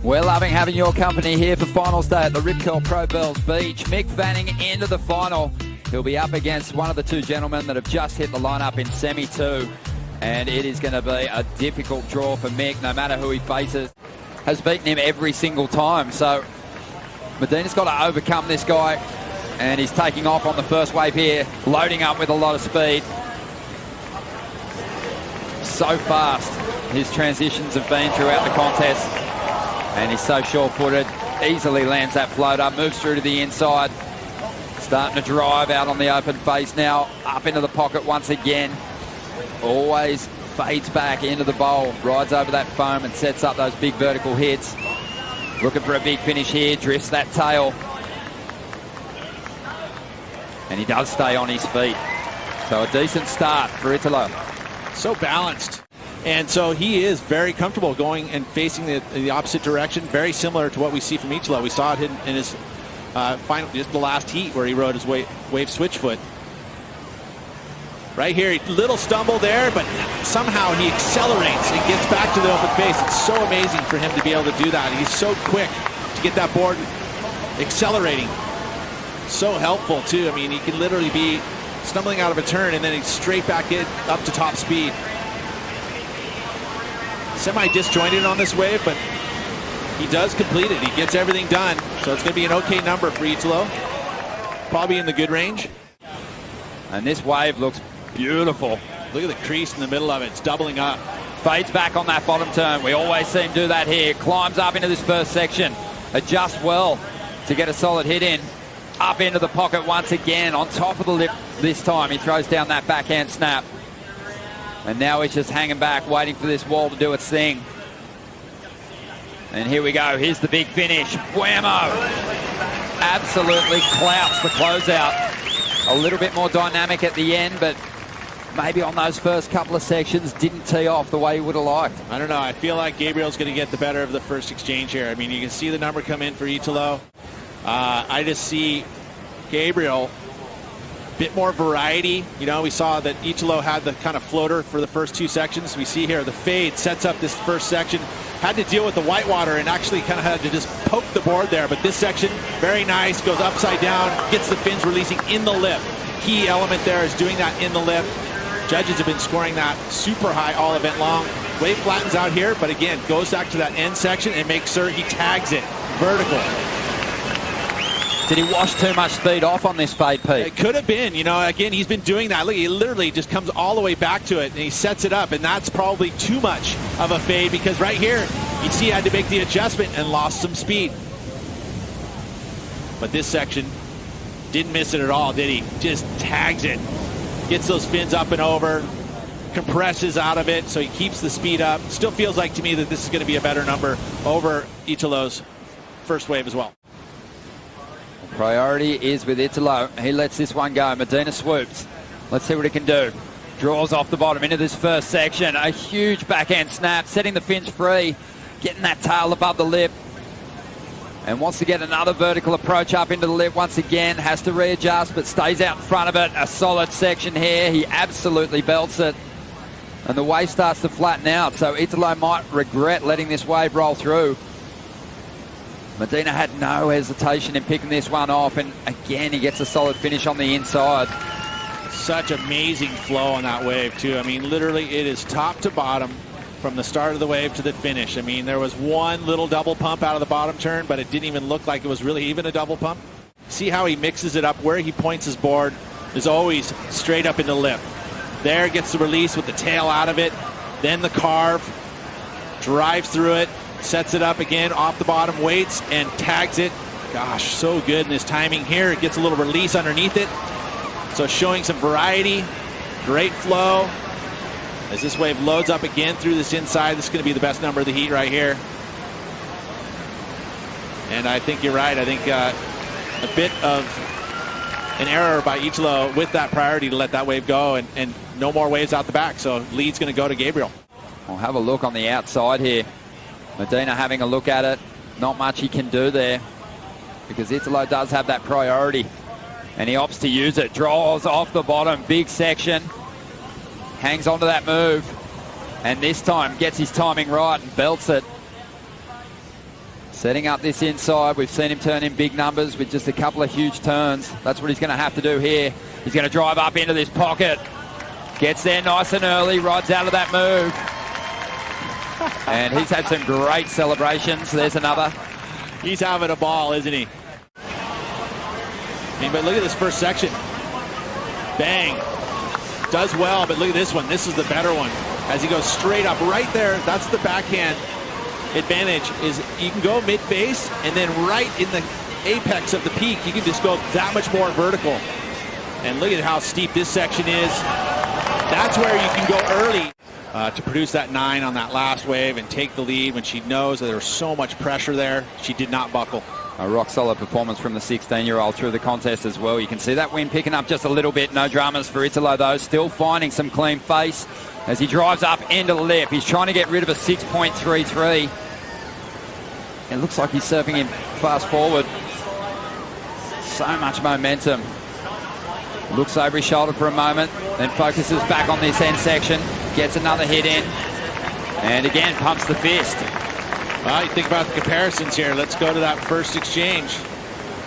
We're loving having your company here for finals day at the Rip Curl Pro Bells Beach. Mick Vanning into the final. He'll be up against one of the two gentlemen that have just hit the lineup in Semi 2. And it is going to be a difficult draw for Mick, no matter who he faces. Has beaten him every single time. So Medina's got to overcome this guy. And he's taking off on the first wave here, loading up with a lot of speed. So fast his transitions have been throughout the contest. And he's so sure-footed, easily lands that floater, moves through to the inside. Starting to drive out on the open face now, up into the pocket once again. Always fades back into the bowl, rides over that foam and sets up those big vertical hits. Looking for a big finish here, drifts that tail. And he does stay on his feet. So a decent start for Italo. So balanced. And so he is very comfortable going and facing the opposite direction, very similar to what we see from Italo. We saw it in his final, just the last heat where he rode his wave switch foot. Right here, little stumble there, but somehow he accelerates and gets back to the open face. It's so amazing for him to be able to do that. He's so quick to get that board accelerating. So helpful too. I mean, he can literally be stumbling out of a turn and then he's straight back in up to top speed. Semi-disjointed on this wave, but he does complete it. He gets everything done. So it's going to be an okay number for Italo. Probably in the good range. And this wave looks beautiful. Look at the crease in the middle of it. It's doubling up. Fades back on that bottom turn. We always see him do that here. Climbs up into this first section. Adjusts well to get a solid hit in. Up into the pocket once again. On top of the lip this time. He throws down that backhand snap. And now he's just hanging back, waiting for this wall to do its thing. And here we go. Here's the big finish. Whammo! Absolutely clouts the closeout. A little bit more dynamic at the end, but maybe on those first couple of sections didn't tee off the way he would have liked. I don't know. I feel like Gabriel's going to get the better of the first exchange here. I mean, you can see the number come in for Italo. I just see Gabriel, bit more variety. You know, we saw that Italo had the kind of floater for the first two sections. We see here the fade sets up this first section. Had to deal with the whitewater and actually kind of had to just poke the board there. But this section, very nice, goes upside down, gets the fins releasing in the lip. Key element there is doing that in the lip. Judges have been scoring that super high all event long. Wave flattens out here, but again, goes back to that end section and makes sure he tags it vertical. Did he wash too much speed off on this fade, Pete? It could have been. You know, again, he's been doing that. Look, he literally just comes all the way back to it, and he sets it up, and that's probably too much of a fade because right here, you see he had to make the adjustment and lost some speed. But this section didn't miss it at all, did he? Just tags it. Gets those fins up and over, compresses out of it, so he keeps the speed up. Still feels like to me that this is going to be a better number over Italo's first wave as well. Priority is with Italo. He lets this one go. Medina swoops. Let's see what he can do. Draws off the bottom into this first section. A huge backhand snap, setting the fins free, getting that tail above the lip. And wants to get another vertical approach up into the lip once again. Has to readjust, but stays out in front of it. A solid section here. He absolutely belts it. And the wave starts to flatten out, so Italo might regret letting this wave roll through. Medina had no hesitation in picking this one off, and again, he gets a solid finish on the inside. Such amazing flow on that wave, too. I mean, literally, it is top to bottom from the start of the wave to the finish. I mean, there was one little double pump out of the bottom turn, but it didn't even look like it was really even a double pump. See how he mixes it up. Where he points his board is always straight up in the lip. There, gets the release with the tail out of it. Then the carve, drives through it. Sets it up again off the bottom, waits, and tags it. Gosh, so good in his timing here. It gets a little release underneath it. So showing some variety. Great flow. As this wave loads up again through this inside, this is going to be the best number of the heat right here. And I think you're right. I think a bit of an error by Italo with that priority to let that wave go and no more waves out the back. So lead's going to go to Gabriel. We'll have a look on the outside here. Medina having a look at it. Not much he can do there because Italo does have that priority and he opts to use it. Draws off the bottom, big section. Hangs onto that move and this time gets his timing right and belts it. Setting up this inside. We've seen him turn in big numbers with just a couple of huge turns. That's what he's going to have to do here. He's going to drive up into this pocket. Gets there nice and early, rides out of that move. And he's had some great celebrations. There's another. He's having a ball, isn't he? I mean, but look at this first section. Bang. Does well, but look at this one. This is the better one. As he goes straight up right there, that's the backhand advantage, is you can go mid-face, and then right in the apex of the peak, you can just go that much more vertical. And look at how steep this section is. That's where you can go early to produce that 9 on that last wave and take the lead when she knows that there was so much pressure there. She did not buckle. A rock-solid performance from the 16-year-old through the contest as well. You can see that wind picking up just a little bit. No dramas for Italo, though. Still finding some clean face as he drives up into the lip. He's trying to get rid of a 6.33. It looks like he's surfing him fast forward. So much momentum. Looks over his shoulder for a moment, then focuses back on this end section. Gets another hit in. And again, pumps the fist. Well, you think about the comparisons here. Let's go to that first exchange.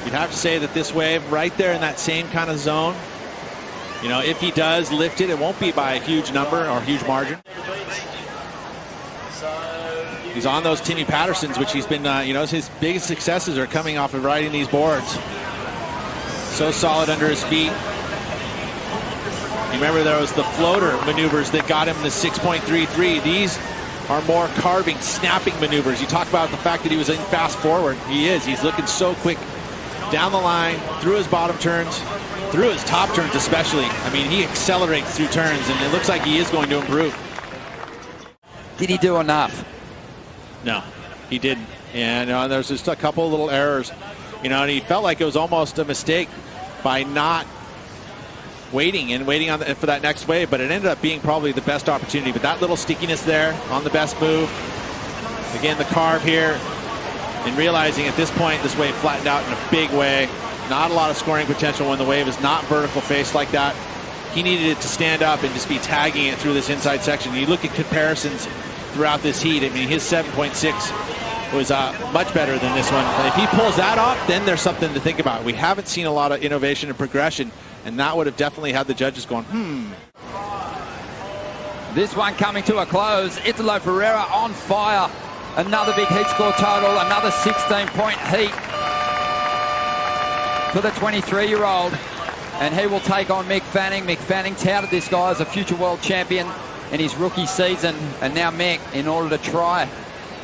You'd have to say that this wave right there in that same kind of zone, you know, if he does lift it, it won't be by a huge number or huge margin. He's on those Timmy Pattersons, which he's been, you know, his biggest successes are coming off of riding these boards. So solid under his feet. You remember there was the floater maneuvers that got him the 6.33. These are more carving, snapping maneuvers. You talk about the fact that he was in fast forward. He is. He's looking so quick down the line, through his bottom turns, through his top turns especially. I mean, he accelerates through turns, and it looks like he is going to improve. Did he do enough? No, he didn't. And there's just a couple of little errors. You know, and he felt like it was almost a mistake by not waiting on for that next wave, but it ended up being probably the best opportunity. But that little stickiness there on the best move. Again, the carve here, and realizing at this point this wave flattened out in a big way. Not a lot of scoring potential when the wave is not vertical face like that. He needed it to stand up and just be tagging it through this inside section. You look at comparisons throughout this heat. I mean, his 7.6 was much better than this one. But if he pulls that off, then there's something to think about. We haven't seen a lot of innovation and progression, and that would have definitely had the judges going, This one coming to a close. Italo Ferreira on fire. Another big heat score total. Another 16-point heat for the 23-year-old. And he will take on Mick Fanning. Mick Fanning touted this guy as a future world champion in his rookie season. And now Mick, in order to try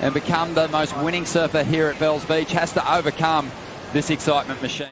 and become the most winning surfer here at Bells Beach, has to overcome this excitement machine.